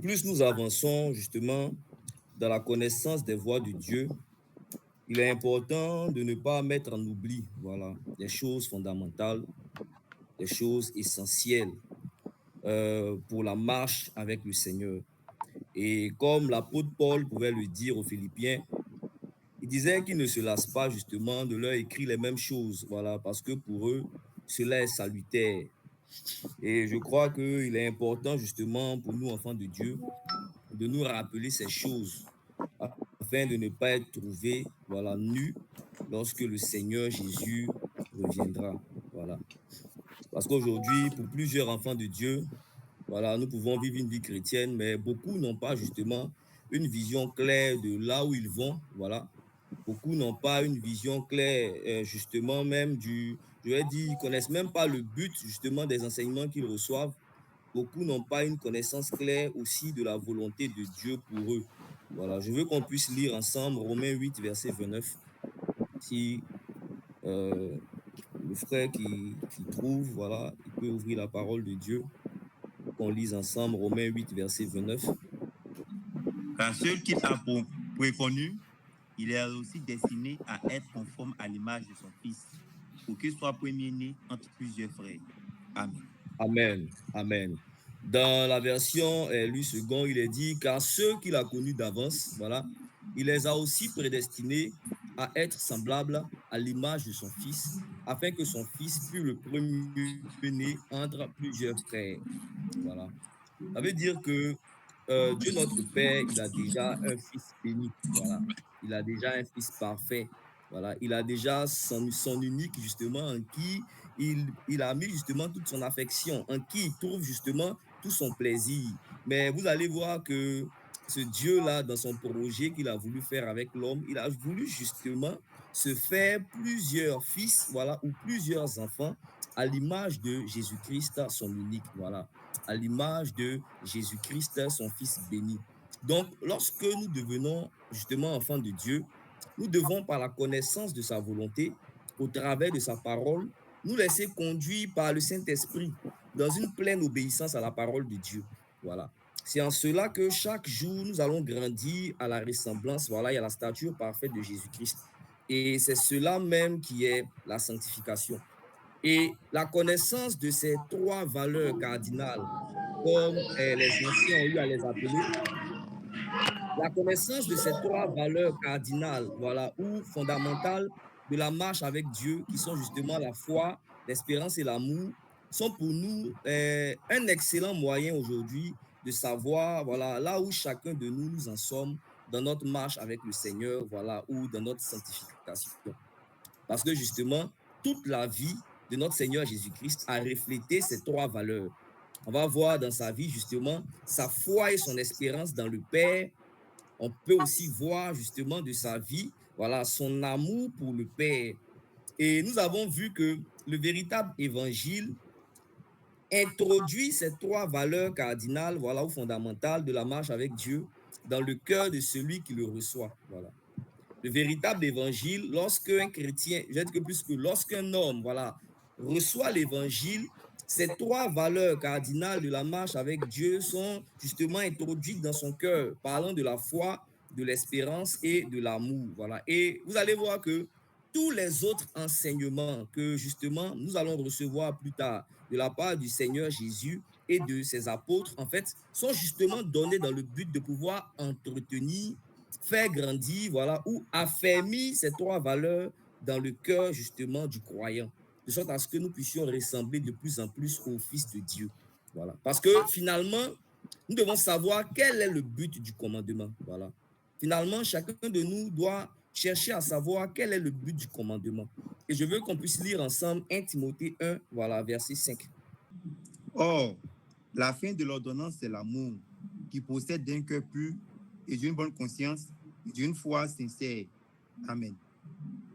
plus nous avançons justement dans la connaissance des voies de Dieu, il est important de ne pas mettre en oubli, voilà, des choses fondamentales, des choses essentielles pour la marche avec le Seigneur. Et comme l'apôtre Paul pouvait le dire aux Philippiens, il disait qu'ils ne se lassent pas justement de leur écrire les mêmes choses, voilà, parce que pour eux, cela est salutaire. Et je crois qu'il est important justement pour nous, enfants de Dieu, de nous rappeler ces choses afin de ne pas être trouvés, voilà, nus lorsque le Seigneur Jésus reviendra, voilà. Parce qu'aujourd'hui, pour plusieurs enfants de Dieu, voilà, nous pouvons vivre une vie chrétienne, mais beaucoup n'ont pas justement une vision claire de là où ils vont, voilà. Beaucoup n'ont pas une vision claire, justement, même je vais dire, ils connaissent même pas le but, justement, des enseignements qu'ils reçoivent. Beaucoup n'ont pas une connaissance claire aussi de la volonté de Dieu pour eux. Voilà, je veux qu'on puisse lire ensemble Romains 8, verset 29. Si euh, le frère qui trouve, voilà, il peut ouvrir la parole de Dieu. Qu'on lise ensemble Romains 8, verset 29. Car celui qu'il a préconnu, il est aussi destiné à être conforme à l'image de son Fils, pour qu'il soit premier-né entre plusieurs frères. Amen. Amen. Amen. Dans la version Louis II, il est dit, car ceux qu'il a connus d'avance, voilà, il les a aussi prédestinés à être semblables à l'image de son Fils, afin que son Fils fût le premier-né entre plusieurs frères. Voilà. Ça veut dire que Dieu notre Père, il a déjà un fils béni. Voilà. Il a déjà un fils parfait. Voilà. Il a déjà son unique, justement, en qui il a mis justement toute son affection, en qui il trouve justement tout son plaisir. Mais vous allez voir que ce Dieu-là, dans son projet qu'il a voulu faire avec l'homme, il a voulu justement se faire plusieurs fils, voilà, ou plusieurs enfants à l'image de Jésus-Christ, son unique. Voilà, à l'image de Jésus-Christ, son Fils béni. Donc, lorsque nous devenons justement enfants de Dieu, nous devons, par la connaissance de sa volonté, au travers de sa parole, nous laisser conduire par le Saint-Esprit dans une pleine obéissance à la parole de Dieu. Voilà. C'est en cela que chaque jour, nous allons grandir à la ressemblance, voilà, et à la stature parfaite de Jésus-Christ. Et c'est cela même qui est la sanctification. Et la connaissance de ces trois valeurs cardinales, comme les anciens ont eu à les appeler, la connaissance de ces trois valeurs cardinales, voilà, ou fondamentales de la marche avec Dieu, qui sont justement la foi, l'espérance et l'amour, sont pour nous un excellent moyen aujourd'hui de savoir, voilà, là où chacun de nous nous en sommes dans notre marche avec le Seigneur, voilà, ou dans notre sanctification. Parce que justement, toute la vie de notre Seigneur Jésus-Christ a reflété ces trois valeurs. On va voir dans sa vie justement sa foi et son espérance dans le Père. On peut aussi voir justement de sa vie, voilà, son amour pour le Père. Et nous avons vu que le véritable évangile introduit ces trois valeurs cardinales, voilà, ou fondamentales de la marche avec Dieu dans le cœur de celui qui le reçoit. Voilà. Le véritable évangile, lorsqu'un chrétien, je dis que plus que lorsqu'un homme, voilà, reçoit l'évangile, ces trois valeurs cardinales de la marche avec Dieu sont justement introduites dans son cœur, parlant de la foi, de l'espérance et de l'amour. Voilà. Et vous allez voir que tous les autres enseignements que justement nous allons recevoir plus tard de la part du Seigneur Jésus et de ses apôtres, en fait, sont justement donnés dans le but de pouvoir entretenir, faire grandir, voilà, ou affermir ces trois valeurs dans le cœur justement du croyant, de sorte à ce que nous puissions ressembler de plus en plus au Fils de Dieu. Voilà. Parce que finalement, nous devons savoir quel est le but du commandement. Voilà. Finalement, chacun de nous doit chercher à savoir quel est le but du commandement. Et je veux qu'on puisse lire ensemble 1 Timothée 1, voilà, verset 5. Or, la fin de l'ordonnance, c'est l'amour, qui possède d'un cœur pur et d'une bonne conscience et d'une foi sincère. Amen.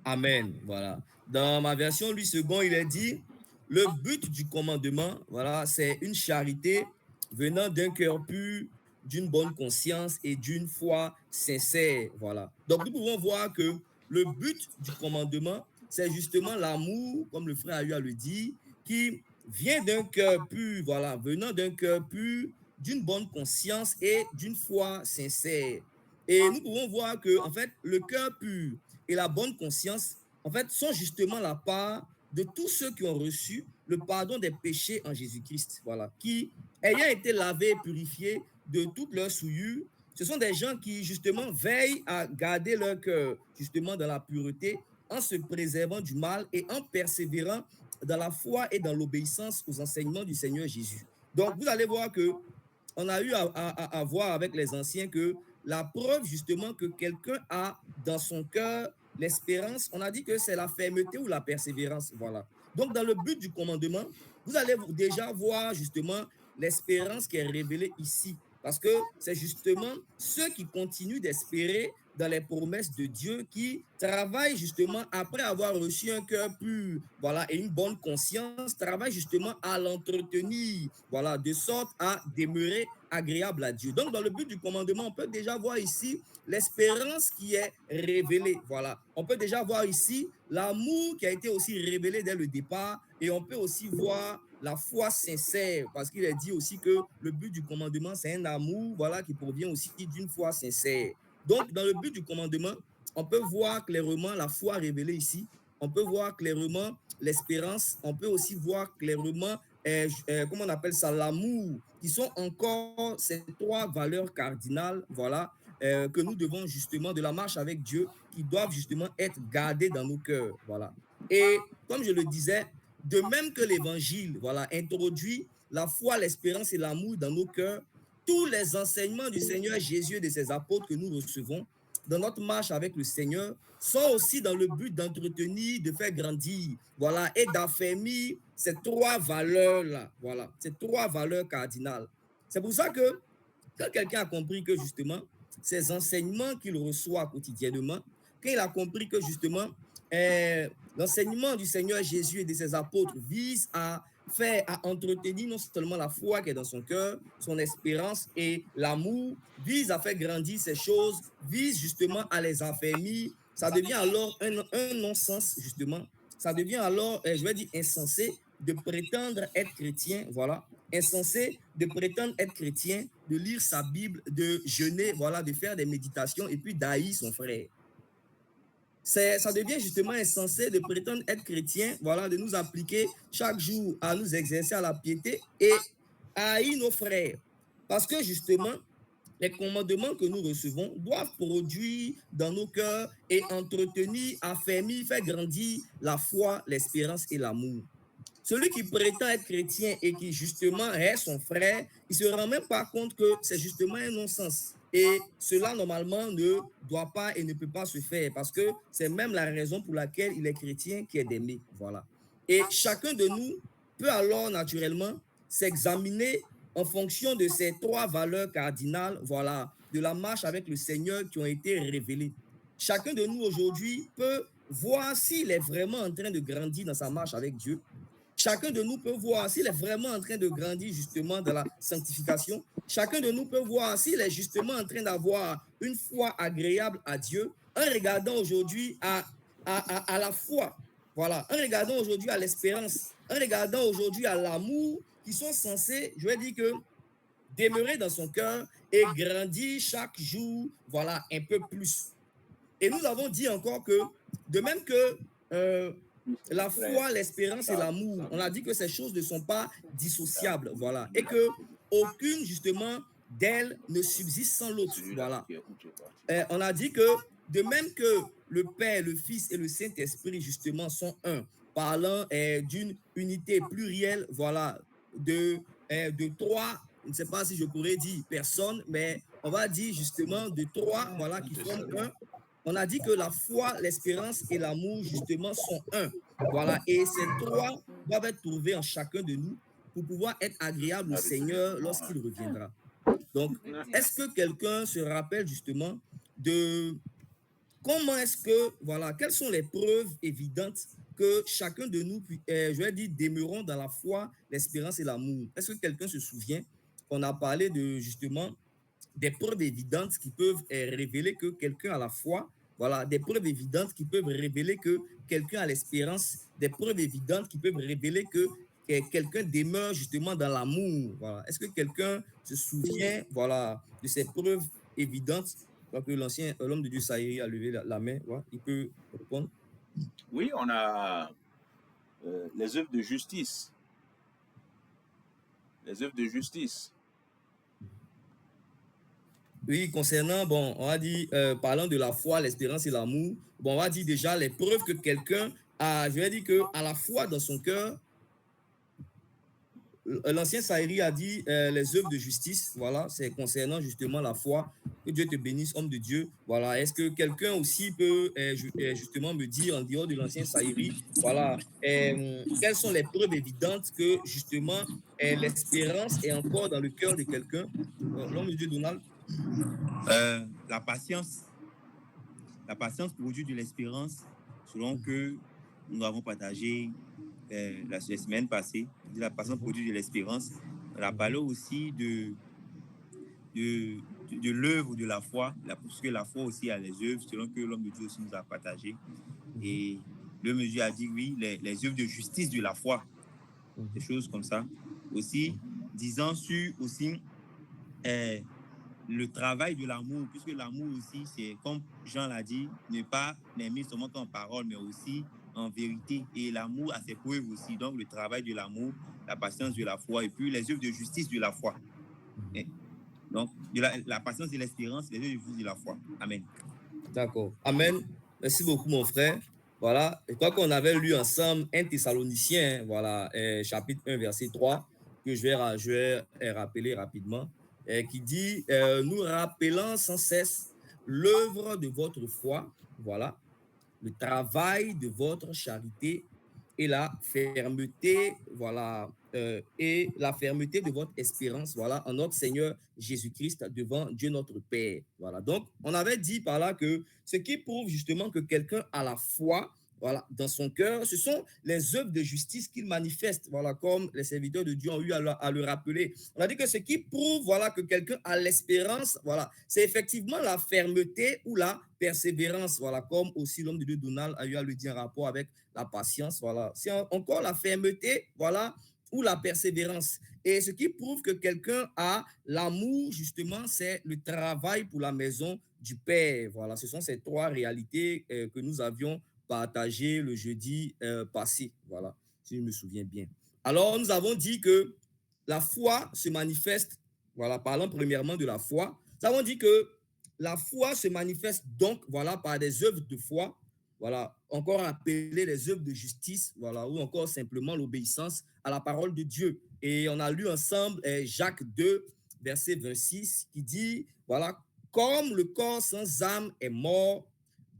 Amen. Voilà. Dans ma version, lui second, il est dit, le but du commandement, voilà, c'est une charité venant d'un cœur pur, d'une bonne conscience et d'une foi sincère. Voilà. Donc, nous pouvons voir que le but du commandement, c'est justement l'amour, comme le frère a eu à le dire, qui vient d'un cœur pur, voilà, venant d'un cœur pur, d'une bonne conscience et d'une foi sincère. Et nous pouvons voir que, en fait, le cœur pur et la bonne conscience, en fait, sont justement la part de tous ceux qui ont reçu le pardon des péchés en Jésus-Christ, voilà, qui, ayant été lavés et purifiés de toutes leurs souillures, ce sont des gens qui, justement, veillent à garder leur cœur, justement, dans la pureté, en se préservant du mal et en persévérant dans la foi et dans l'obéissance aux enseignements du Seigneur Jésus. Donc, vous allez voir que on a eu à voir avec les anciens que la preuve justement que quelqu'un a dans son cœur l'espérance, on a dit que c'est la fermeté ou la persévérance. Voilà. Donc, dans le but du commandement, vous allez déjà voir justement l'espérance qui est révélée ici. Parce que c'est justement ceux qui continuent d'espérer dans les promesses de Dieu, qui travaillent justement après avoir reçu un cœur pur, voilà, et une bonne conscience, travaillent justement à l'entretenir, voilà, de sorte à demeurer agréable à Dieu. Donc, dans le but du commandement, on peut déjà voir ici l'espérance qui est révélée, voilà. On peut déjà voir ici l'amour qui a été aussi révélé dès le départ, et on peut aussi voir la foi sincère, parce qu'il est dit aussi que le but du commandement, c'est un amour, voilà, qui provient aussi d'une foi sincère. Donc, dans le but du commandement, on peut voir clairement la foi révélée ici, on peut voir clairement l'espérance, on peut aussi voir clairement, comment on appelle ça, l'amour, qui sont encore ces trois valeurs cardinales, voilà, que nous devons justement, de la marche avec Dieu, qui doivent justement être gardées dans nos cœurs, voilà. Et comme je le disais, de même que l'évangile, voilà, introduit la foi, l'espérance et l'amour dans nos cœurs, tous les enseignements du Seigneur Jésus et de ses apôtres que nous recevons dans notre marche avec le Seigneur sont aussi dans le but d'entretenir, de faire grandir, voilà, et d'affermir ces trois valeurs-là, voilà, ces trois valeurs cardinales. C'est pour ça que quand quelqu'un a compris que justement, ces enseignements qu'il reçoit quotidiennement, quand il a compris que justement, l'enseignement du Seigneur Jésus et de ses apôtres vise à faire, à entretenir non seulement la foi qui est dans son cœur, son espérance et l'amour, vise à faire grandir ces choses, vise justement à les affermir, ça devient alors un non-sens, justement. Ça devient alors, je vais dire, insensé de prétendre être chrétien, voilà, insensé de prétendre être chrétien, de lire sa Bible, de jeûner, voilà, de faire des méditations et puis d'haïr son frère. Ça devient justement insensé de prétendre être chrétien, voilà, de nous appliquer chaque jour à nous exercer à la piété et à haïr nos frères. Parce que justement, les commandements que nous recevons doivent produire dans nos cœurs et entretenir, affermir, faire grandir la foi, l'espérance et l'amour. Celui qui prétend être chrétien et qui justement est son frère, il ne se rend même pas compte que c'est justement un non-sens. Et cela, normalement, ne doit pas et ne peut pas se faire parce que c'est même la raison pour laquelle il est chrétien qui est d'aimer. Voilà. Et chacun de nous peut alors naturellement s'examiner en fonction de ces trois valeurs cardinales, voilà, de la marche avec le Seigneur qui ont été révélées. Chacun de nous aujourd'hui peut voir s'il est vraiment en train de grandir dans sa marche avec Dieu. Chacun de nous peut voir s'il est vraiment en train de grandir justement dans la sanctification. Chacun de nous peut voir s'il est justement en train d'avoir une foi agréable à Dieu en regardant aujourd'hui à la foi. Voilà, en regardant aujourd'hui à l'espérance, en regardant aujourd'hui à l'amour qui sont censés, je vais dire que, demeurer dans son cœur et grandir chaque jour, voilà, un peu plus. Et nous avons dit encore que, de même que la foi, l'espérance et l'amour, on a dit que ces choses ne sont pas dissociables, voilà, et que aucune justement d'elles ne subsiste sans l'autre, voilà. On a dit que de même que le Père, le Fils et le Saint-Esprit justement sont un, parlant d'une unité plurielle, voilà, de trois, je ne sais pas si je pourrais dire personnes, mais on va dire justement de trois, voilà, qui forment un. On a dit que la foi, l'espérance et l'amour, justement, sont un. Voilà. Et ces trois doivent être trouvés en chacun de nous pour pouvoir être agréables au Seigneur lorsqu'il reviendra. Donc, est-ce que quelqu'un se rappelle justement de comment est-ce que, voilà, quelles sont les preuves évidentes que chacun de nous, je vais dire, demeurons dans la foi, l'espérance et l'amour? Est-ce que quelqu'un se souvient qu'on a parlé de justement des preuves évidentes qui peuvent révéler que quelqu'un a la foi, voilà, des preuves évidentes qui peuvent révéler que quelqu'un a l'espérance, des preuves évidentes qui peuvent révéler que quelqu'un demeure justement dans l'amour? Voilà. Est-ce que quelqu'un se souvient, voilà, de ces preuves évidentes? Donc, l'homme de Dieu Saïri a levé la main. Voilà. Il peut répondre. Oui, on a les œuvres de justice. Les œuvres de justice. Oui, concernant, bon, on va dire, parlant de la foi, l'espérance et l'amour, bon, on va dire déjà les preuves que quelqu'un a, je vais dire qu'à la foi dans son cœur, l'ancien Saïri a dit les œuvres de justice, voilà, c'est concernant justement la foi. Que Dieu te bénisse, homme de Dieu. Voilà, est-ce que quelqu'un aussi peut justement me dire, en dehors de l'ancien Saïri, voilà, quelles sont les preuves évidentes que justement l'espérance est encore dans le cœur de quelqu'un? L'homme de Dieu, Donald? La patience produit de l'espérance, selon que nous avons partagé la semaine passée. La patience produit de l'espérance. On a parlé aussi de l'œuvre de la foi, parce que la foi aussi a les œuvres, selon que l'homme de Dieu aussi nous a partagé. Et l'homme de Dieu a dit, oui, les œuvres de justice de la foi, des choses comme ça. Aussi, disant sur aussi le travail de l'amour, puisque l'amour aussi, c'est, comme Jean l'a dit, ne pas l'aimer seulement qu'en parole, mais aussi en vérité. Et l'amour a ses preuves aussi. Donc, le travail de l'amour, la patience de la foi, et puis les œuvres de justice de la foi. Et donc, la patience et l'espérance, les œuvres de justice de la foi. Amen. D'accord. Amen. Merci beaucoup, mon frère. Voilà. Je crois qu'on avait lu ensemble 1 Thessaloniciens, voilà, chapitre 1, verset 3, que je vais rappeler rapidement, qui dit nous rappelant sans cesse l'œuvre de votre foi, voilà, le travail de votre charité et la fermeté, voilà, et la fermeté de votre espérance, voilà, en notre Seigneur Jésus-Christ devant Dieu notre Père. Voilà. Donc, on avait dit par là que ce qui prouve justement que quelqu'un a la foi, voilà, dans son cœur, ce sont les œuvres de justice qu'il manifeste, voilà, comme les serviteurs de Dieu ont eu à le rappeler. On a dit que ce qui prouve, voilà, que quelqu'un a l'espérance, voilà, c'est effectivement la fermeté ou la persévérance, voilà, comme aussi l'homme de Dieu Donald a eu à le dire en rapport avec la patience, voilà. C'est encore la fermeté, voilà, ou la persévérance. Et ce qui prouve que quelqu'un a l'amour, justement, c'est le travail pour la maison du Père. Voilà, ce sont ces trois réalités que nous avions partagées le jeudi passé. Voilà, si je me souviens bien. Alors, nous avons dit que la foi se manifeste, voilà, parlant premièrement de la foi. Nous avons dit que la foi se manifeste donc, voilà, par des œuvres de foi, voilà, encore appelées les œuvres de justice, voilà, ou encore simplement l'obéissance à la parole de Dieu. Et on a lu ensemble Jacques 2, verset 26, qui dit, voilà, comme le corps sans âme est mort,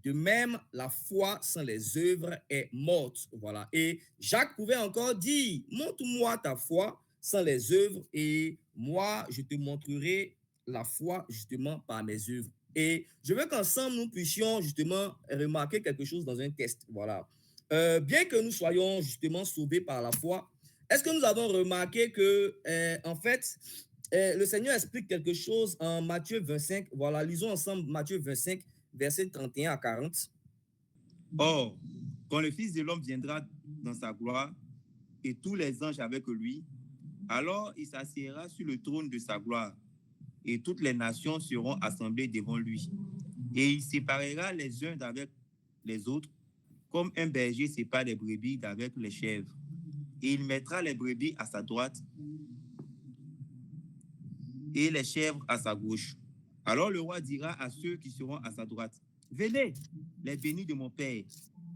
de même la foi sans les œuvres est morte. Voilà. Et Jacques pouvait encore dire, montre-moi ta foi sans les œuvres et moi, je te montrerai la foi justement par mes œuvres. Et je veux qu'ensemble, nous puissions justement remarquer quelque chose dans un test. Voilà. Bien que nous soyons justement sauvés par la foi, est-ce que nous avons remarqué que, en fait, le Seigneur explique quelque chose en Matthieu 25. Voilà, lisons ensemble Matthieu 25, versets 31 à 40. Or, quand le Fils de l'homme viendra dans sa gloire et tous les anges avec lui, alors il s'assiera sur le trône de sa gloire et toutes les nations seront assemblées devant lui. Et il séparera les uns d'avec les autres, comme un berger sépare les brebis d'avec les chèvres. Et il mettra les brebis à sa droite et les chèvres à sa gauche. Alors le roi dira à ceux qui seront à sa droite, venez, les bénis de mon Père,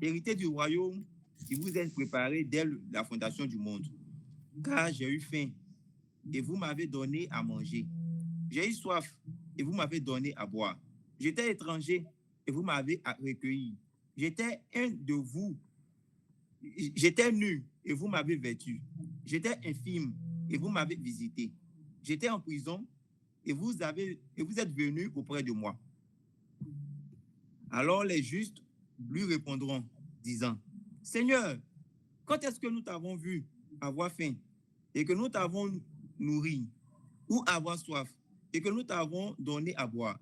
héritez du royaume qui vous est préparé dès la fondation du monde. Car j'ai eu faim et vous m'avez donné à manger. J'ai eu soif et vous m'avez donné à boire. J'étais étranger et vous m'avez recueilli. J'étais un de vous. J'étais nu et vous m'avez vêtu. J'étais infirme et vous m'avez visité. J'étais en prison et vous êtes venus auprès de moi. Alors les justes lui répondront, disant, Seigneur, quand est-ce que nous t'avons vu avoir faim et que nous t'avons nourri, ou avoir soif et que nous t'avons donné à boire?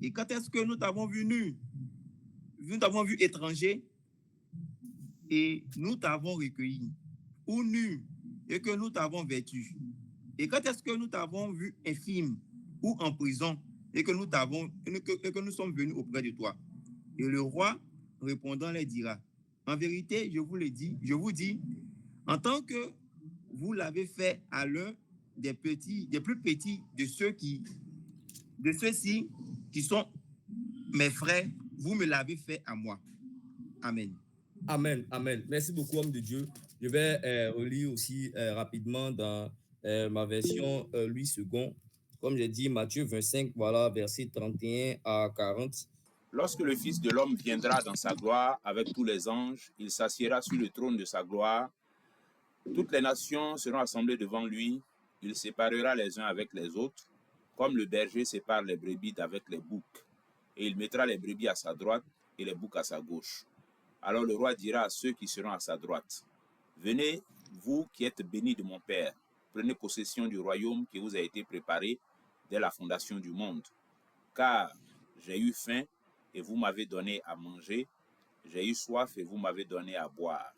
Et quand est-ce que nous t'avons vu nu, nous t'avons vu étranger et nous t'avons recueilli, ou nu et que nous t'avons vêtu? Et quand est-ce que nous t'avons vu infime ou en prison et que nous sommes venus auprès de toi? Et le roi, répondant, les dira, en vérité, je vous dis, en tant que vous l'avez fait à l'un des plus petits de ceux-ci qui sont mes frères, vous me l'avez fait à moi. Amen. Amen, amen. Merci beaucoup, homme de Dieu. Je vais relire aussi rapidement dans ma version Louis II. Comme j'ai dit, Matthieu 25, voilà, versets 31 à 40. Lorsque le Fils de l'homme viendra dans sa gloire avec tous les anges, il s'assiera sur le trône de sa gloire. Toutes les nations seront assemblées devant lui. Il séparera les uns avec les autres, comme le berger sépare les brebis d'avec les boucs. Et il mettra les brebis à sa droite et les boucs à sa gauche. Alors le roi dira à ceux qui seront à sa droite, venez, vous qui êtes bénis de mon Père, prenez possession du royaume qui vous a été préparé dès la fondation du monde. Car j'ai eu faim et vous m'avez donné à manger, j'ai eu soif et vous m'avez donné à boire.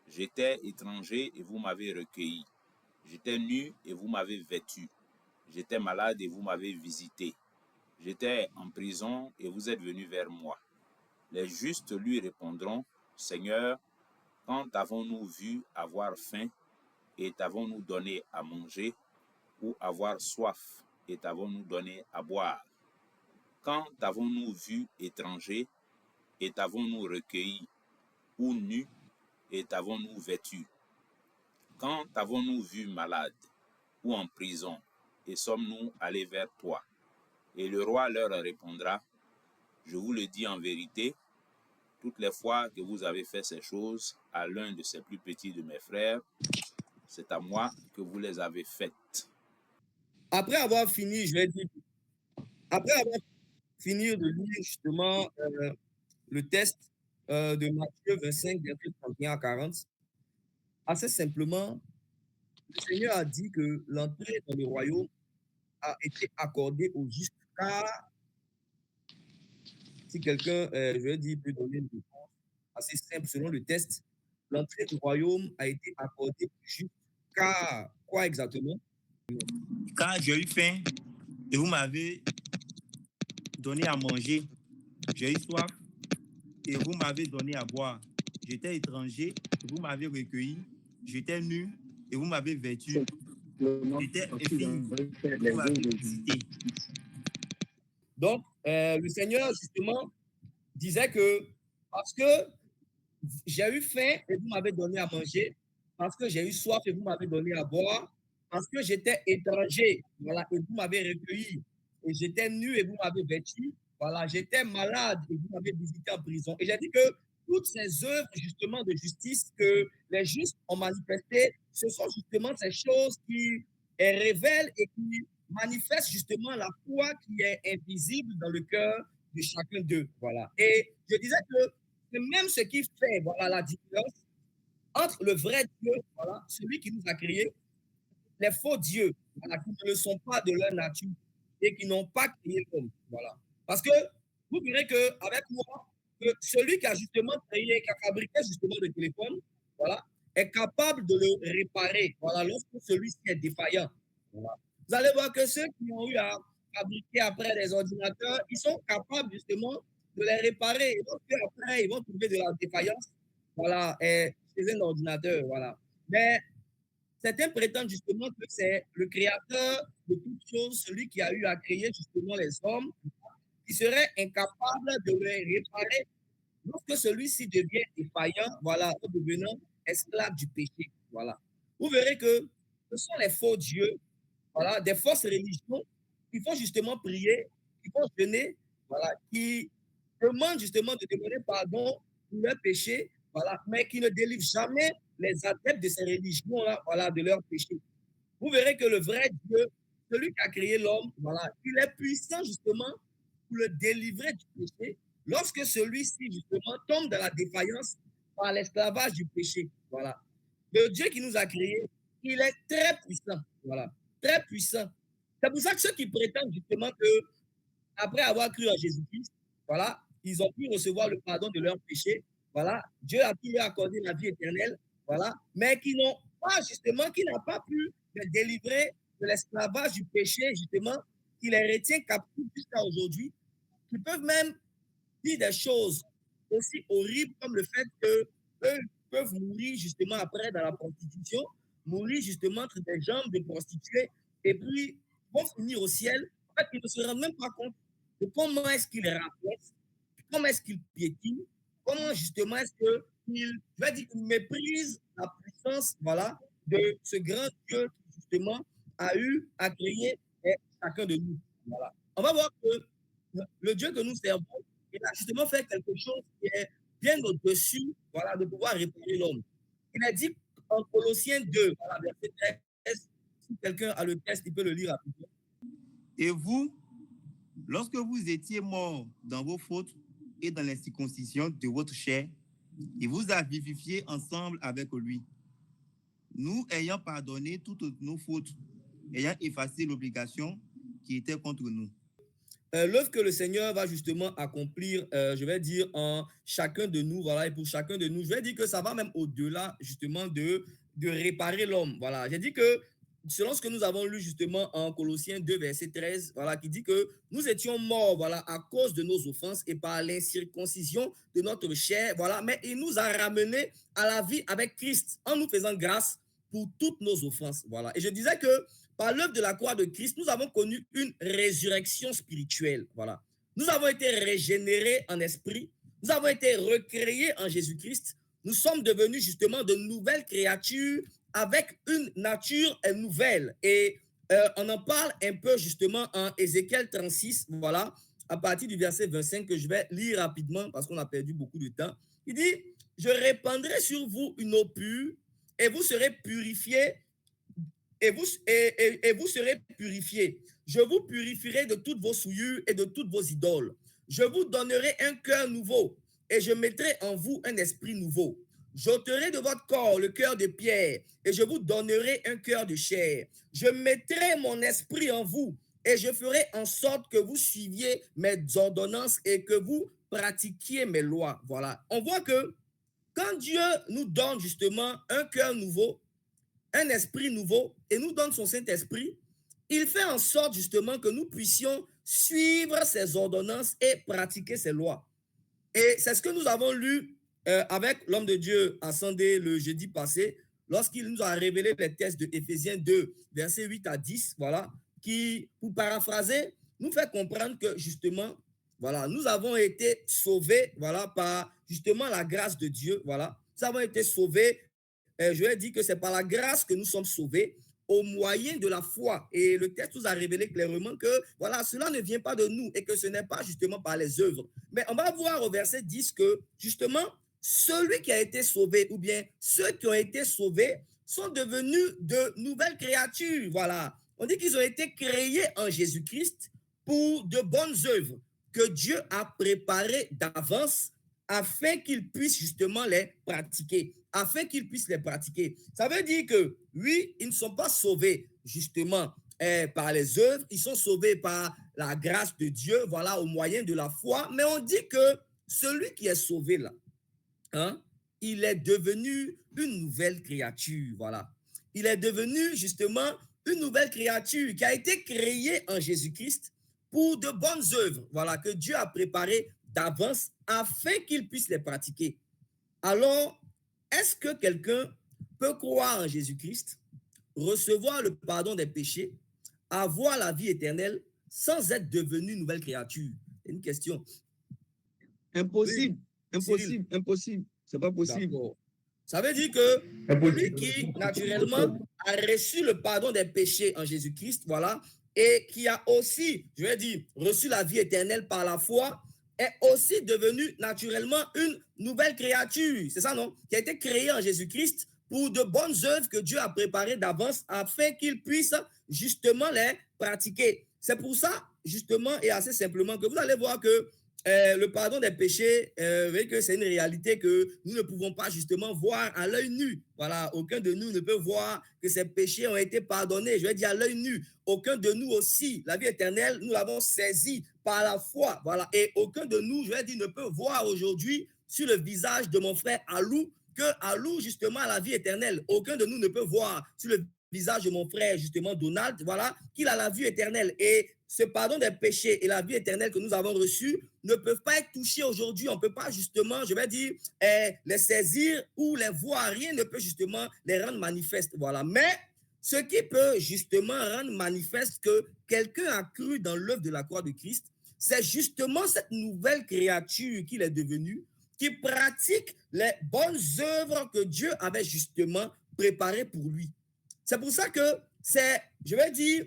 J'étais étranger et vous m'avez recueilli. J'étais nu et vous m'avez vêtu. J'étais malade et vous m'avez visité. J'étais en prison et vous êtes venus vers moi. Les justes lui répondront, Seigneur, quand avons-nous vu avoir faim et t'avons-nous donné à manger, ou avoir soif et t'avons-nous donné à boire? Quand avons-nous vu étranger et t'avons-nous recueilli, ou nu et t'avons-nous vêtu? Quand avons-nous vu malade ou en prison et sommes-nous allés vers toi? Et le roi leur répondra, je vous le dis en vérité, toutes les fois que vous avez fait ces choses à l'un de ces plus petits de mes frères, c'est à moi que vous les avez faites. Après avoir fini, je vais dire, après avoir fini de lire justement le test de Matthieu 25, verset 31 à 40, assez simplement, le Seigneur a dit que l'entrée dans le royaume a été accordée aux justes, car si quelqu'un, je vais dire, peut donner une réponse assez simple selon le test, l'entrée du royaume a été accordée aux justes, car quoi exactement? Car j'ai eu faim et vous m'avez donné à manger, j'ai eu soif et vous m'avez donné à boire. J'étais étranger et vous m'avez recueilli. J'étais nu et vous m'avez vêtu. J'étais infirme et vous m'avez visité. Donc, le Seigneur, justement, disait que parce que j'ai eu faim et vous m'avez donné à manger, parce que j'ai eu soif et vous m'avez donné à boire, parce que j'étais étranger, voilà, et vous m'avez recueilli, et j'étais nu et vous m'avez vêtu, voilà, j'étais malade et vous m'avez visité en prison. Et j'ai dit que toutes ces œuvres, justement, de justice que les justes ont manifestées, ce sont justement ces choses qui révèlent et qui manifestent justement la foi qui est invisible dans le cœur de chacun d'eux, voilà. Et je disais que c'est même ce qui fait, voilà, la différence entre le vrai Dieu, voilà, celui qui nous a créés, les faux dieux, voilà, qui ne le sont pas de leur nature et qui n'ont pas créé l'homme, voilà. Parce que vous verrez qu'avec moi, que celui qui a justement créé, qui a fabriqué justement le téléphone, voilà, est capable de le réparer, voilà, lorsque celui-ci est défaillant. Voilà. Vous allez voir que ceux qui ont eu à fabriquer après les ordinateurs, ils sont capables justement de les réparer. Et donc, après, ils vont trouver de la défaillance, voilà, chez un ordinateur, voilà. Mais certains prétendent justement que c'est le créateur de toutes choses, celui qui a eu à créer justement les hommes, qui serait incapable de les réparer lorsque celui-ci devient défaillant, voilà, en devenant esclave du péché. Voilà. Vous verrez que ce sont les faux dieux, voilà, des fausses religions qui font justement prier, qui font jeûner, voilà, qui demandent justement de demander pardon pour leurs péchés, voilà, mais qui ne délivrent jamais les adeptes de ces religions-là, voilà, de leurs péchés. Vous verrez que le vrai Dieu, celui qui a créé l'homme, voilà, il est puissant justement pour le délivrer du péché lorsque celui-ci justement tombe dans la défaillance par l'esclavage du péché. Voilà. Le Dieu qui nous a créés, il est très puissant. Voilà. Très puissant. C'est pour ça que ceux qui prétendent justement que après avoir cru en Jésus-Christ, voilà, ils ont pu recevoir le pardon de leurs péchés. Voilà. Dieu a pu leur accorder la vie éternelle. Voilà. Mais qui n'ont Toi, justement, qui n'a pas pu les délivrer de l'esclavage du péché, justement, qui les retient captifs jusqu'à aujourd'hui, qui peuvent même dire des choses aussi horribles comme le fait qu'eux peuvent mourir justement après dans la prostitution, mourir justement entre des jambes de prostituées, et puis vont finir au ciel. En fait, ils ne se rendent même pas compte de comment est-ce qu'ils rabaissent, comment est-ce qu'ils piétinent, comment justement est-ce qu'ils, je vais dire, méprisent la puissance, voilà, de ce grand Dieu qui justement a eu à créer chacun de nous. Voilà. On va voir que le Dieu que nous servons, il a justement fait quelque chose qui est bien au-dessus, voilà, de pouvoir réparer l'homme. Il a dit en Colossiens 2, voilà, verset 13, si quelqu'un a le texte, il peut le lire rapidement. Et vous, lorsque vous étiez morts dans vos fautes et dans l'incirconcision de votre chair, il vous a vivifiés ensemble avec lui. Nous ayant pardonné toutes nos fautes, ayant effacé l'obligation qui était contre nous. L'œuvre que le Seigneur va justement accomplir, je vais dire, en chacun de nous, voilà, et pour chacun de nous, je vais dire que ça va même au-delà, justement, de réparer l'homme, voilà. J'ai dit que, selon ce que nous avons lu, justement, en Colossiens 2, verset 13, voilà, qui dit que nous étions morts, voilà, à cause de nos offenses et par l'incirconcision de notre chair, voilà, mais il nous a ramenés à la vie avec Christ, en nous faisant grâce pour toutes nos offenses, voilà. Et je disais que, par l'œuvre de la croix de Christ, nous avons connu une résurrection spirituelle. Voilà. Nous avons été régénérés en esprit. Nous avons été recréés en Jésus-Christ. Nous sommes devenus justement de nouvelles créatures avec une nature nouvelle. Et on en parle un peu justement en Ézéchiel 36, voilà, à partir du verset 25 que je vais lire rapidement parce qu'on a perdu beaucoup de temps. Il dit, je répandrai sur vous une eau pure et vous serez purifiés et vous serez purifiés. Je vous purifierai de toutes vos souillures et de toutes vos idoles. Je vous donnerai un cœur nouveau et je mettrai en vous un esprit nouveau. J'ôterai de votre corps le cœur de pierre et je vous donnerai un cœur de chair. Je mettrai mon esprit en vous et je ferai en sorte que vous suiviez mes ordonnances et que vous pratiquiez mes lois. Voilà. On voit que quand Dieu nous donne justement un cœur nouveau, un esprit nouveau et nous donne son Saint-Esprit, il fait en sorte justement que nous puissions suivre ses ordonnances et pratiquer ses lois. Et c'est ce que nous avons lu avec l'homme de Dieu Ascendé le jeudi passé, lorsqu'il nous a révélé les textes de Éphésiens 2, versets 8 à 10, voilà, qui, pour paraphraser, nous fait comprendre que justement, voilà, nous avons été sauvés, voilà, par justement la grâce de Dieu, voilà. Nous avons été sauvés, je vais dire que c'est par la grâce que nous sommes sauvés au moyen de la foi. Et le texte nous a révélé clairement que voilà, cela ne vient pas de nous et que ce n'est pas justement par les œuvres. Mais on va voir au verset 10 que justement, celui qui a été sauvé ou bien ceux qui ont été sauvés sont devenus de nouvelles créatures. Voilà. On dit qu'ils ont été créés en Jésus-Christ pour de bonnes œuvres que Dieu a préparées d'avance afin qu'ils puissent justement les pratiquer. Afin qu'ils puissent les pratiquer. Ça veut dire que, oui, ils ne sont pas sauvés justement par les œuvres, ils sont sauvés par la grâce de Dieu, voilà, au moyen de la foi, mais on dit que celui qui est sauvé là, hein, il est devenu une nouvelle créature, voilà. Il est devenu justement une nouvelle créature qui a été créée en Jésus-Christ pour de bonnes œuvres, voilà, que Dieu a préparées d'avance afin qu'il puisse les pratiquer. Alors, est-ce que quelqu'un peut croire en Jésus-Christ, recevoir le pardon des péchés, avoir la vie éternelle sans être devenu une nouvelle créature? C'est une question. Impossible, impossible, impossible. C'est pas possible. Ça veut dire que celui qui, naturellement, a reçu le pardon des péchés en Jésus-Christ, voilà, et qui a aussi, je vais dire, reçu la vie éternelle par la foi, est aussi devenu naturellement une nouvelle créature. C'est ça, non? Qui a été créée en Jésus-Christ pour de bonnes œuvres que Dieu a préparées d'avance afin qu'il puisse justement les pratiquer. C'est pour ça, justement, et assez simplement, que vous allez voir que le pardon des péchés, vous voyez que c'est une réalité que nous ne pouvons pas justement voir à l'œil nu. Voilà, aucun de nous ne peut voir que ces péchés ont été pardonnés. Je vais dire à l'œil nu. Aucun de nous aussi, la vie éternelle, nous l'avons saisie par la foi. Voilà, et aucun de nous, je vais dire, ne peut voir aujourd'hui sur le visage de mon frère Alou que alloue justement à la vie éternelle. Aucun de nous ne peut voir sur le visage de mon frère, justement, Donald, voilà, qu'il a la vie éternelle. Et ce pardon des péchés et la vie éternelle que nous avons reçue ne peuvent pas être touchés aujourd'hui. On ne peut pas justement, je vais dire, les saisir ou les voir. Rien ne peut justement les rendre manifestes. Voilà. Mais ce qui peut justement rendre manifeste que quelqu'un a cru dans l'œuvre de la croix de Christ, c'est justement cette nouvelle créature qu'il est devenu, qui pratique les bonnes œuvres que Dieu avait justement préparées pour lui. C'est pour ça que c'est, je vais dire,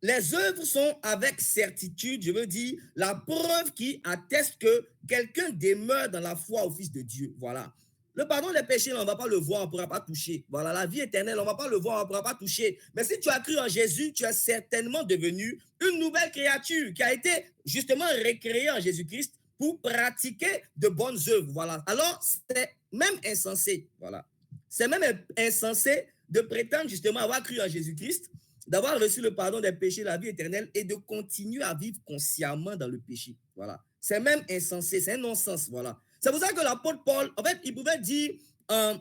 les œuvres sont avec certitude, je veux dire, la preuve qui atteste que quelqu'un demeure dans la foi au Fils de Dieu. Voilà. Le pardon des péchés, on ne va pas le voir, on ne pourra pas toucher. Voilà, la vie éternelle, on ne va pas le voir, on ne pourra pas toucher. Mais si tu as cru en Jésus, tu es certainement devenu une nouvelle créature qui a été justement recréée en Jésus-Christ pour pratiquer de bonnes œuvres. Voilà. Alors, c'est même insensé. Voilà. C'est même insensé de prétendre justement avoir cru en Jésus-Christ, d'avoir reçu le pardon des péchés, la vie éternelle, et de continuer à vivre consciemment dans le péché. Voilà. C'est même insensé, c'est un non-sens. Voilà. C'est pour ça que l'apôtre Paul, en fait, il pouvait dire en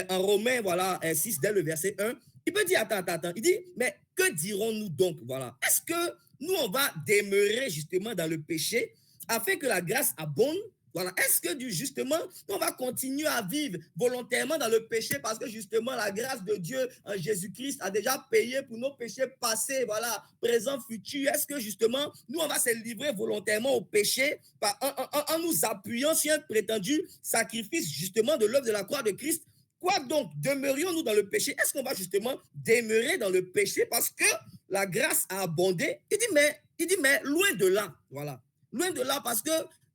Romains, voilà, 6, dès le verset 1, il peut dire, attends, il dit, mais que dirons-nous donc? Voilà. Est-ce que nous, on va demeurer justement dans le péché afin que la grâce abonde? Voilà. Est-ce que justement, on va continuer à vivre volontairement dans le péché parce que justement la grâce de Dieu en Jésus-Christ a déjà payé pour nos péchés passés, voilà, présents, futurs? Est-ce que justement, nous, on va se livrer volontairement au péché en nous appuyant sur un prétendu sacrifice justement de l'œuvre de la croix de Christ? Quoi donc? Demeurions-nous dans le péché? Est-ce qu'on va justement demeurer dans le péché parce que la grâce a abondé? Il dit, mais loin de là, voilà. Loin de là parce que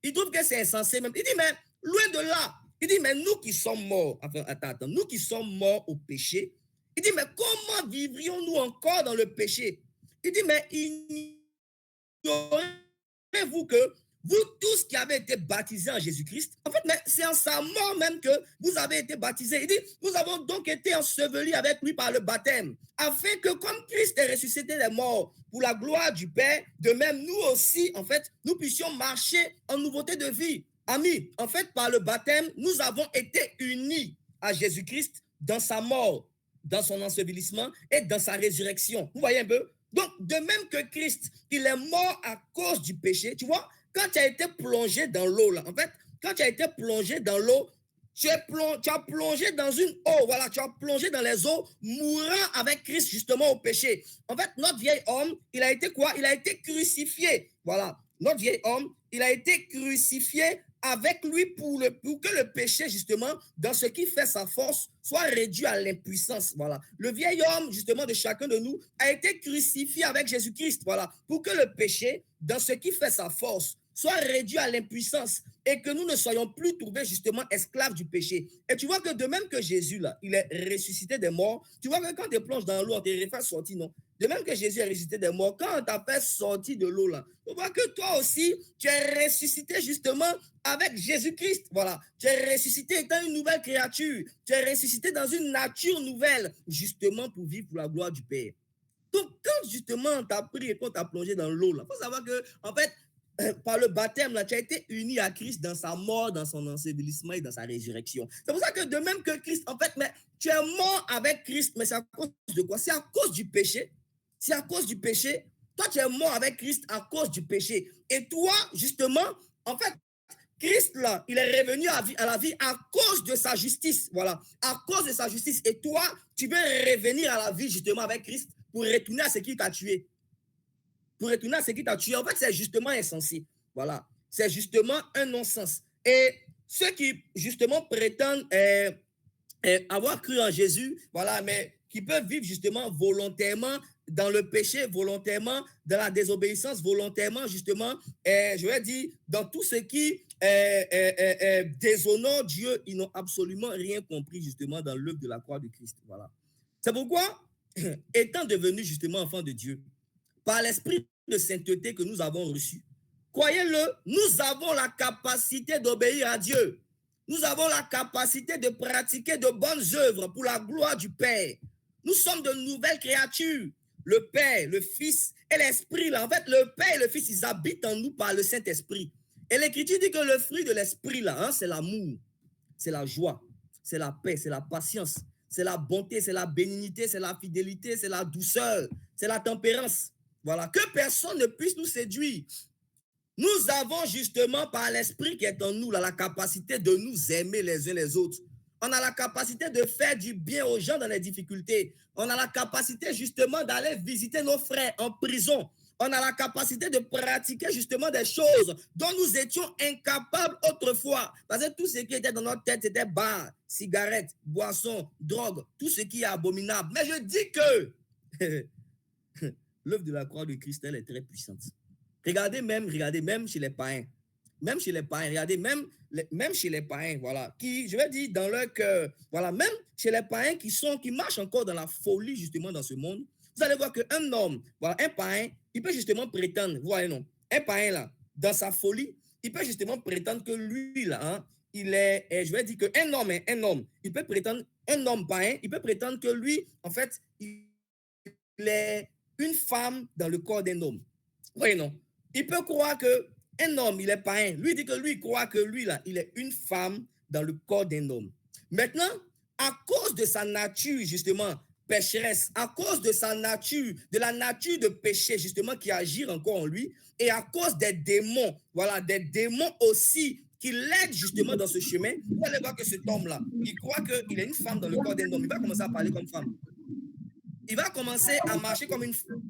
il trouve que c'est insensé même. Il dit, mais loin de là. Il dit, mais nous qui sommes morts, enfin, attends, nous qui sommes morts au péché, il dit, mais comment vivrions-nous encore dans le péché? Il dit, mais ignorez-vous que vous tous qui avez été baptisés en Jésus-Christ, en fait, mais c'est en sa mort même que vous avez été baptisés. Il dit, nous avons donc été ensevelis avec lui par le baptême, afin que comme Christ est ressuscité des morts pour la gloire du Père, de même nous aussi, en fait, nous puissions marcher en nouveauté de vie. Amis, en fait, par le baptême, nous avons été unis à Jésus-Christ dans sa mort, dans son ensevelissement et dans sa résurrection. Vous voyez un peu? Donc, de même que Christ, il est mort à cause du péché, tu vois, quand tu as été plongé dans l'eau, là, en fait, quand tu as été plongé dans l'eau, tu as plongé dans une eau, voilà, tu as plongé dans les eaux, mourant avec Christ justement au péché. En fait, notre vieil homme, il a été quoi? Il a été crucifié. Voilà, notre vieil homme, il a été crucifié avec lui pour que le péché, justement, dans ce qui fait sa force, soit réduit à l'impuissance. Voilà. Le vieil homme, justement, de chacun de nous, a été crucifié avec Jésus-Christ. Voilà. Pour que le péché, dans ce qui fait sa force, soit réduit à l'impuissance et que nous ne soyons plus trouvés justement esclaves du péché. Et tu vois que de même que Jésus, là, il est ressuscité des morts, tu vois que quand tu plonges dans l'eau, on te refait sortir, non? De même que Jésus est ressuscité des morts, quand on t'a fait sortir de l'eau, là, tu vois que toi aussi, tu es ressuscité justement avec Jésus-Christ. Voilà. Tu es ressuscité étant une nouvelle créature. Tu es ressuscité dans une nature nouvelle, justement pour vivre pour la gloire du Père. Donc, quand justement on t'a pris et qu'on t'a plongé dans l'eau, il faut savoir que, en fait, par le baptême, là, tu as été uni à Christ dans sa mort, dans son ensevelissement et dans sa résurrection. C'est pour ça que de même que Christ, en fait, mais tu es mort avec Christ, mais c'est à cause de quoi? C'est à cause du péché. C'est à cause du péché. Toi, tu es mort avec Christ à cause du péché. Et toi, justement, en fait, Christ, là, il est revenu à la vie à cause de sa justice. Voilà. À cause de sa justice. Et toi, tu veux revenir à la vie, justement, avec Christ pour retourner à ce qui t'a tué. Pour retourner à ce qui t'a tué. En fait, c'est justement insensé. Voilà. C'est justement un non-sens. Et ceux qui, justement, prétendent avoir cru en Jésus, voilà, mais qui peuvent vivre, justement, volontairement dans le péché, volontairement dans la désobéissance, volontairement, justement, je vais dire, dans tout ce qui déshonore Dieu, ils n'ont absolument rien compris, justement, dans l'œuvre de la croix de Christ. Voilà. C'est pourquoi, étant devenus, justement, enfants de Dieu, par l'esprit de sainteté que nous avons reçu, croyez-le, nous avons la capacité d'obéir à Dieu. Nous avons la capacité de pratiquer de bonnes œuvres pour la gloire du Père. Nous sommes de nouvelles créatures. Le Père, le Fils et l'Esprit. Là, en fait, le Père et le Fils, ils habitent en nous par le Saint-Esprit. Et l'Écriture dit que le fruit de l'Esprit, là, hein, c'est l'amour, c'est la joie, c'est la paix, c'est la patience, c'est la bonté, c'est la bénignité, c'est la fidélité, c'est la douceur, c'est la tempérance. Voilà, que personne ne puisse nous séduire. Nous avons justement par l'esprit qui est en nous la capacité de nous aimer les uns les autres. On a la capacité de faire du bien aux gens dans les difficultés. On a la capacité justement d'aller visiter nos frères en prison. On a la capacité de pratiquer justement des choses dont nous étions incapables autrefois. Parce que tout ce qui était dans notre tête, c'était bar, cigarettes, boissons, drogue, tout ce qui est abominable. Mais je dis que l'œuvre de la croix de Christ, elle est très puissante. Regardez même chez les païens. Même chez les païens, regardez, même chez les païens, voilà, qui, je vais dire, dans leur cœur, voilà, même chez les païens qui marchent encore dans la folie, justement, dans ce monde, vous allez voir qu'un homme, voilà, un païen, il peut justement prétendre, vous voyez, non, un païen, là, dans sa folie, il peut justement prétendre que lui, là, hein, il est, je vais dire qu'un homme, il peut prétendre, un homme païen, il peut prétendre que lui, en fait, il est une femme dans le corps d'un homme. Vous voyez, non? Il peut croire qu'un homme, il est païen. Lui dit que lui croit que lui, là, il est une femme dans le corps d'un homme. Maintenant, à cause de sa nature, justement, pécheresse, à cause de sa nature, de la nature de péché, justement, qui agit encore en lui, et à cause des démons, voilà, des démons aussi qui l'aident justement dans ce chemin, vous allez voir que cet homme-là, il croit qu'il est une femme dans le corps d'un homme. Il va commencer à parler comme femme. Il va commencer à marcher comme une femme.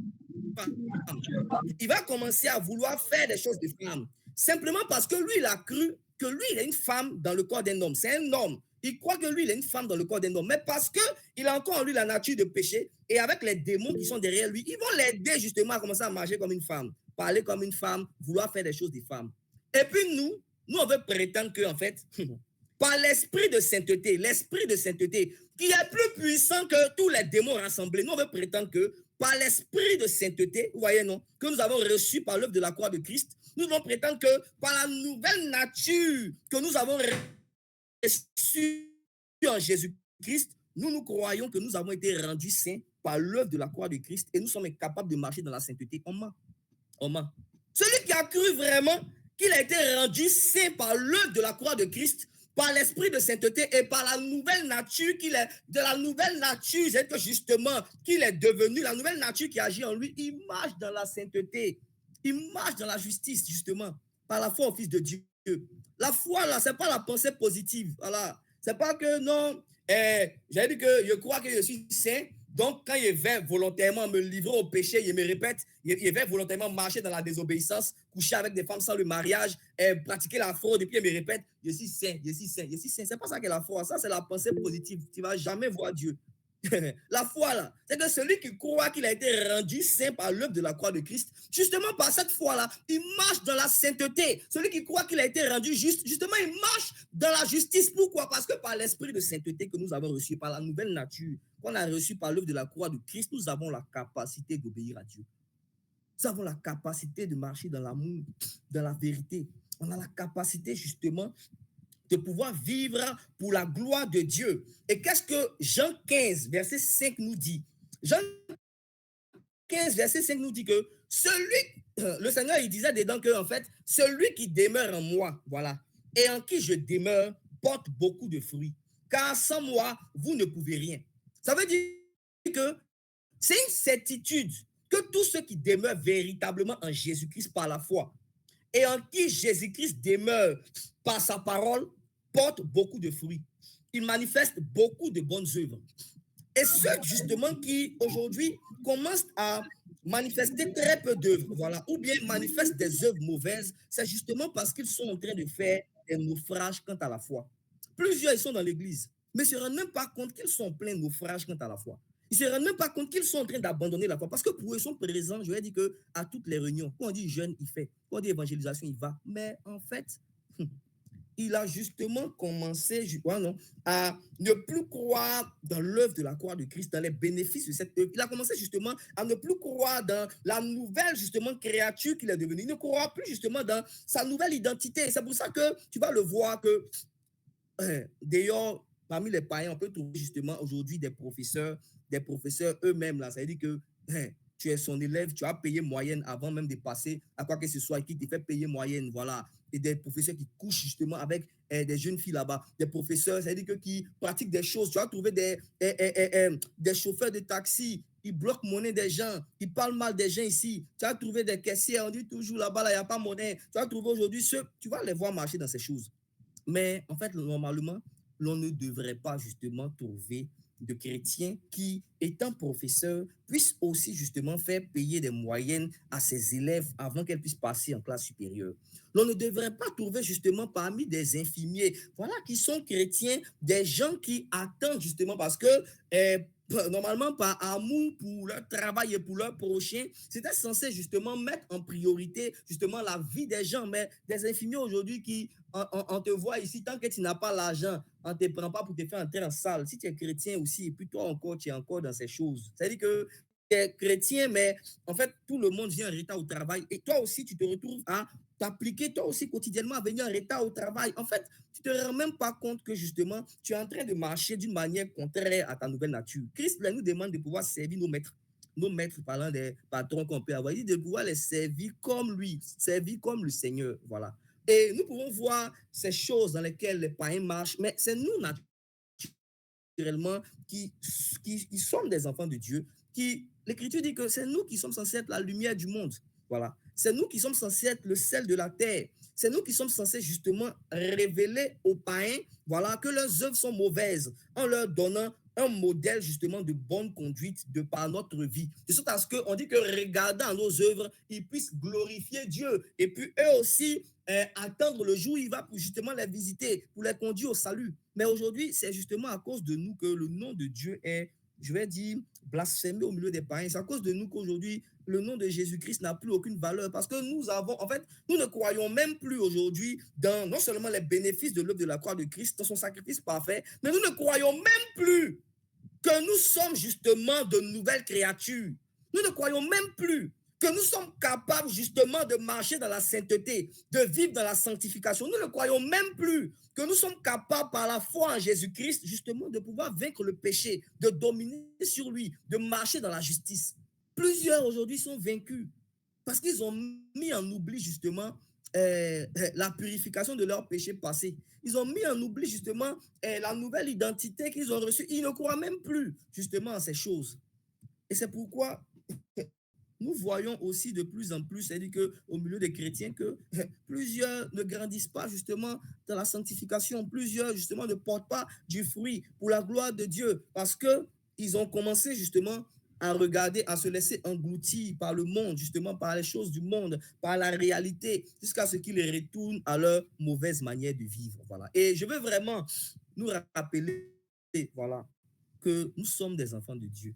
Il va commencer à vouloir faire des choses de femme. Simplement parce que lui, il a cru que lui, il est une femme dans le corps d'un homme. C'est un homme. Il croit que lui, il est une femme dans le corps d'un homme. Mais parce qu'il a encore en lui la nature de péché, et avec les démons qui sont derrière lui, ils vont l'aider justement à commencer à marcher comme une femme, parler comme une femme, vouloir faire des choses de femme. Et puis nous, on veut prétendre que, en fait, par l'esprit de sainteté, qui est plus puissant que tous les démons rassemblés, nous, on veut prétendre que par l'esprit de sainteté, vous voyez, non, que nous avons reçu par l'œuvre de la croix de Christ, nous devons prétendre que par la nouvelle nature que nous avons reçue en Jésus-Christ, nous croyons que nous avons été rendus saints par l'œuvre de la croix de Christ et nous sommes capables de marcher dans la sainteté. On ment. Celui qui a cru vraiment qu'il a été rendu saint par l'œuvre de la croix de Christ, par l'esprit de sainteté et par la nouvelle nature qu'il est, de la nouvelle nature, c'est que justement qu'il est devenu, la nouvelle nature qui agit en lui, il marche dans la sainteté, il marche dans la justice, justement, par la foi au Fils de Dieu. La foi, là, c'est pas la pensée positive, voilà. C'est pas que non, j'ai dit que je crois que je suis saint, donc quand je vais volontairement me livrer au péché, je me répète, je vais volontairement marcher dans la désobéissance, coucher avec des femmes sans le mariage, pratiquer la fraude, et puis je me répète, je suis saint. C'est pas ça que la foi, ça c'est la pensée positive. Tu vas jamais voir Dieu. La foi, là, c'est que celui qui croit qu'il a été rendu saint par l'œuvre de la croix de Christ, justement par cette foi-là, il marche dans la sainteté. Celui qui croit qu'il a été rendu juste, justement, il marche dans la justice. Pourquoi? Parce que par l'esprit de sainteté que nous avons reçu, par la nouvelle nature qu'on a reçue par l'œuvre de la croix de Christ, nous avons la capacité d'obéir à Dieu. Nous avons la capacité de marcher dans l'amour, dans la vérité. On a la capacité, justement, de pouvoir vivre pour la gloire de Dieu. Et qu'est-ce que Jean 15, verset 5 nous dit? Jean 15, verset 5 nous dit que le Seigneur, il disait dedans que, en fait, celui qui demeure en moi, voilà, et en qui je demeure, porte beaucoup de fruits. Car sans moi, vous ne pouvez rien. Ça veut dire que c'est une certitude que tous ceux qui demeurent véritablement en Jésus-Christ par la foi, et en qui Jésus-Christ demeure par sa parole, porte beaucoup de fruits. Il manifeste beaucoup de bonnes œuvres. Et ceux, justement, qui, aujourd'hui, commencent à manifester très peu d'œuvres, voilà, ou bien manifestent des œuvres mauvaises, c'est justement parce qu'ils sont en train de faire des naufrages quant à la foi. Plusieurs, ils sont dans l'église, mais ne se rendent même pas compte qu'ils sont pleins de naufrages quant à la foi. Ils ne se rendent même pas compte qu'ils sont en train d'abandonner la foi. Parce que pour eux, ils sont présents, je vais dire qu'à toutes les réunions, quand on dit jeûne, il fait. Quand on dit évangélisation, il va. Mais en fait, il a justement commencé à ne plus croire dans l'œuvre de la croix de Christ, dans les bénéfices de cette œuvre. Il a commencé justement à ne plus croire dans la nouvelle justement créature qu'il est devenu. Il ne croit plus justement dans sa nouvelle identité. C'est pour ça que tu vas le voir que d'ailleurs, parmi les païens, on peut trouver justement aujourd'hui des professeurs eux-mêmes là. Ça veut dire que tu es son élève, tu as payé moyenne avant même de passer à quoi que ce soit, et qui te fait payer moyenne, voilà. Et des professeurs qui couchent justement avec des jeunes filles là-bas, des professeurs, c'est-à-dire que qui pratiquent des choses. Tu as trouvé des chauffeurs de taxi, ils bloquent monnaie des gens, ils parlent mal des gens ici. Tu as trouvé des caissiers, on dit toujours là-bas, là, il n'y a pas monnaie. Tu as trouvé aujourd'hui ceux, tu vas les voir marcher dans ces choses. Mais en fait, normalement, l'on ne devrait pas justement trouver de chrétiens qui, étant professeurs, puissent aussi justement faire payer des moyennes à ses élèves avant qu'elles puissent passer en classe supérieure. L'on ne devrait pas trouver justement parmi des infirmiers, voilà, qui sont chrétiens, des gens qui attendent justement parce que normalement par amour pour leur travail et pour leur prochain, c'était censé justement mettre en priorité justement la vie des gens. Mais des infirmiers aujourd'hui qui, on te voit ici, tant que tu n'as pas l'argent, on ne te prend pas pour te faire entrer en salle. Si tu es chrétien aussi, et puis toi encore, tu es encore dans ces choses. C'est-à-dire que tu es chrétien, mais en fait, tout le monde vient en retard au travail. Et toi aussi, tu te retrouves à t'appliquer toi aussi quotidiennement à venir en retard au travail. En fait, tu ne te rends même pas compte que justement, tu es en train de marcher d'une manière contraire à ta nouvelle nature. Christ là, nous demande de pouvoir servir nos maîtres, parlant des patrons qu'on peut avoir, il dit de pouvoir les servir comme lui, servir comme le Seigneur. Voilà. Et nous pouvons voir ces choses dans lesquelles les païens marchent, mais c'est nous naturellement qui sommes des enfants de Dieu, l'Écriture dit que c'est nous qui sommes censés être la lumière du monde. Voilà. C'est nous qui sommes censés être le sel de la terre. C'est nous qui sommes censés justement révéler aux païens, voilà, que leurs œuvres sont mauvaises en leur donnant un modèle justement de bonne conduite de par notre vie. De sorte à ce qu'on dit que regardant nos œuvres, ils puissent glorifier Dieu. Et puis eux aussi, attendre le jour où il va pour justement les visiter, pour les conduire au salut. Mais aujourd'hui, c'est justement à cause de nous que le nom de Dieu est, je vais dire, blasphémé au milieu des païens. C'est à cause de nous qu'aujourd'hui, le nom de Jésus-Christ n'a plus aucune valeur parce que nous avons, en fait, nous ne croyons même plus aujourd'hui dans non seulement les bénéfices de l'œuvre de la croix de Christ, dans son sacrifice parfait, mais nous ne croyons même plus que nous sommes justement de nouvelles créatures. Nous ne croyons même plus que nous sommes capables justement de marcher dans la sainteté, de vivre dans la sanctification. Nous ne croyons même plus que nous sommes capables par la foi en Jésus-Christ justement de pouvoir vaincre le péché, de dominer sur lui, de marcher dans la justice. Plusieurs aujourd'hui sont vaincus parce qu'ils ont mis en oubli justement la purification de leur péché passé. Ils ont mis en oubli justement la nouvelle identité qu'ils ont reçue. Ils ne croient même plus justement à ces choses. Et c'est pourquoi nous voyons aussi de plus en plus, c'est-à-dire qu'au milieu des chrétiens, que plusieurs ne grandissent pas justement dans la sanctification, plusieurs justement ne portent pas du fruit pour la gloire de Dieu, parce qu'ils ont commencé justement à regarder, à se laisser engloutir par le monde, justement par les choses du monde, par la réalité, jusqu'à ce qu'ils les retournent à leur mauvaise manière de vivre. Voilà. Et je veux vraiment nous rappeler, voilà, que nous sommes des enfants de Dieu.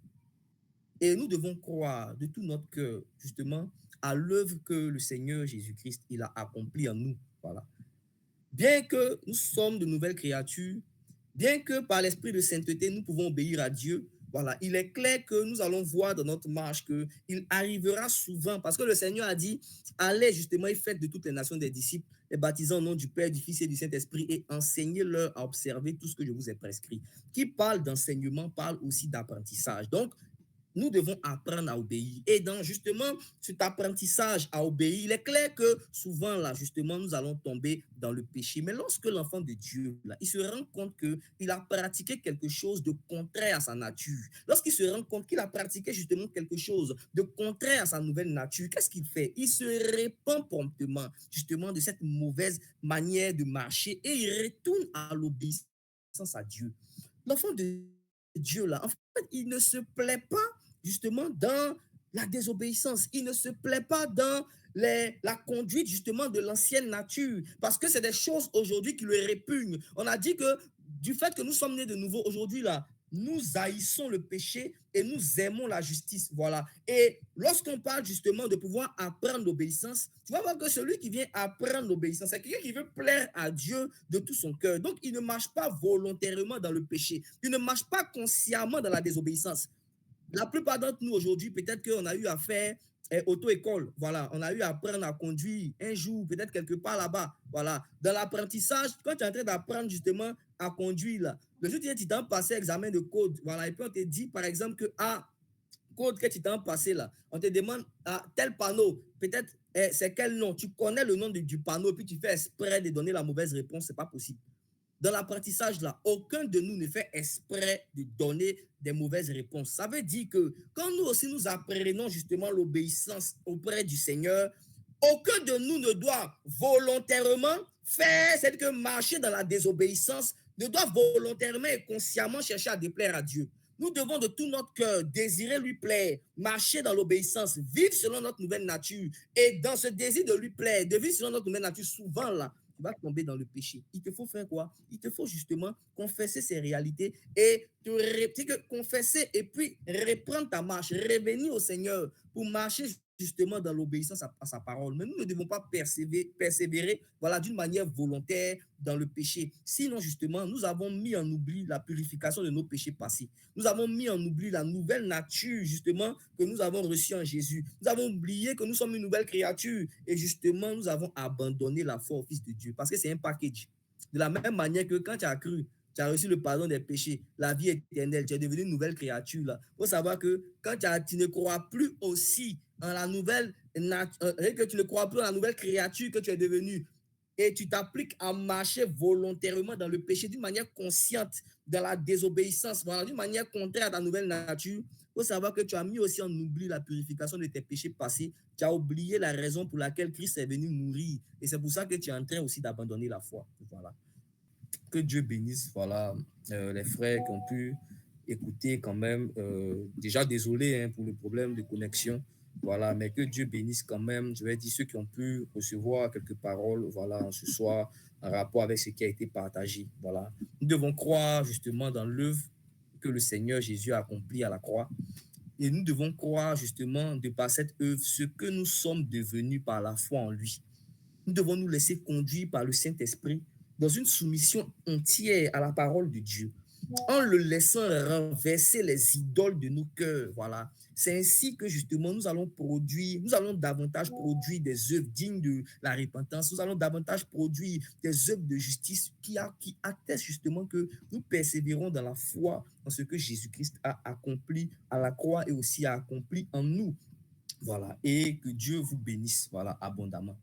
Et nous devons croire de tout notre cœur, justement, à l'œuvre que le Seigneur Jésus-Christ il a accomplie en nous. Voilà. Bien que nous sommes de nouvelles créatures, bien que par l'esprit de sainteté, nous pouvons obéir à Dieu, voilà, il est clair que nous allons voir dans notre marche qu'il arrivera souvent, parce que le Seigneur a dit, allez justement et faites de toutes les nations des disciples, les baptisant au nom du Père, du Fils et du Saint-Esprit, et enseignez-leur à observer tout ce que je vous ai prescrit. Qui parle d'enseignement parle aussi d'apprentissage. Donc, nous devons apprendre à obéir. Et dans justement cet apprentissage à obéir, il est clair que souvent, là, justement, nous allons tomber dans le péché. Mais lorsque l'enfant de Dieu, là, il se rend compte qu'il a pratiqué quelque chose de contraire à sa nature, lorsqu'il se rend compte qu'il a pratiqué justement quelque chose de contraire à sa nouvelle nature, qu'est-ce qu'il fait? Il se répand promptement, justement, de cette mauvaise manière de marcher et il retourne à l'obéissance à Dieu. L'enfant de Dieu, là, en fait, il ne se plaît pas justement dans la désobéissance. Il ne se plaît pas dans la conduite justement de l'ancienne nature, parce que c'est des choses aujourd'hui qui le répugnent. On a dit que du fait que nous sommes nés de nouveau aujourd'hui, là, nous haïssons le péché et nous aimons la justice. Voilà. Et lorsqu'on parle justement de pouvoir apprendre l'obéissance, tu vas voir que celui qui vient apprendre l'obéissance, c'est quelqu'un qui veut plaire à Dieu de tout son cœur. Donc, il ne marche pas volontairement dans le péché. Il ne marche pas consciemment dans la désobéissance. La plupart d'entre nous aujourd'hui, peut-être qu'on a eu à faire auto-école, voilà, on a eu à apprendre à conduire un jour, peut-être quelque part là-bas, voilà. Dans l'apprentissage, quand tu es en train d'apprendre justement à conduire, là, le jour où tu t'en passé examen de code, voilà, et puis on te dit par exemple que code que tu t'as passé là, on te demande tel panneau, peut-être c'est quel nom, tu connais le nom du panneau, puis tu fais exprès de donner la mauvaise réponse, c'est pas possible. Dans l'apprentissage là, aucun de nous ne fait exprès de donner des mauvaises réponses. Ça veut dire que quand nous aussi nous apprenons justement l'obéissance auprès du Seigneur, aucun de nous ne doit volontairement faire, c'est-à-dire que marcher dans la désobéissance, ne doit volontairement et consciemment chercher à déplaire à Dieu. Nous devons de tout notre cœur désirer lui plaire, marcher dans l'obéissance, vivre selon notre nouvelle nature. Et dans ce désir de lui plaire, de vivre selon notre nouvelle nature, souvent là, tu vas tomber dans le péché. Il te faut faire quoi? Il te faut justement confesser ces réalités et confesser et puis reprendre ta marche, revenir au Seigneur pour marcher justement dans l'obéissance à sa parole. Mais nous ne devons pas persévérer voilà, d'une manière volontaire dans le péché. Sinon, justement, nous avons mis en oubli la purification de nos péchés passés. Nous avons mis en oubli la nouvelle nature, justement, que nous avons reçue en Jésus. Nous avons oublié que nous sommes une nouvelle créature et justement, nous avons abandonné la foi au Fils de Dieu parce que c'est un package. De la même manière que quand tu as cru, tu as reçu le pardon des péchés, la vie éternelle, tu es devenu une nouvelle créature. Il faut savoir que quand tu ne crois plus aussi en la nouvelle que tu ne crois plus en la nouvelle créature que tu es devenue et tu t'appliques à marcher volontairement dans le péché d'une manière consciente, dans la désobéissance, voilà, d'une manière contraire à ta nouvelle nature, il faut savoir que tu as mis aussi en oubli la purification de tes péchés passés. Tu as oublié la raison pour laquelle Christ est venu mourir. Et c'est pour ça que tu es en train aussi d'abandonner la foi. Voilà. Que Dieu bénisse, voilà, les frères qui ont pu écouter quand même. Déjà désolé pour le problème de connexion, voilà, mais que Dieu bénisse quand même, je vais dire, ceux qui ont pu recevoir quelques paroles, voilà, ce soir, en rapport avec ce qui a été partagé, voilà. Nous devons croire justement dans l'œuvre que le Seigneur Jésus a accompli à la croix. Et nous devons croire justement de par cette œuvre ce que nous sommes devenus par la foi en lui. Nous devons nous laisser conduire par le Saint-Esprit dans une soumission entière à la parole de Dieu, en le laissant renverser les idoles de nos cœurs. Voilà. C'est ainsi que justement nous allons davantage produire des œuvres dignes de la repentance. Nous allons davantage produire des œuvres de justice qui attestent justement que nous persévérons dans la foi, dans ce que Jésus-Christ a accompli à la croix et aussi a accompli en nous. Voilà. Et que Dieu vous bénisse, voilà, abondamment.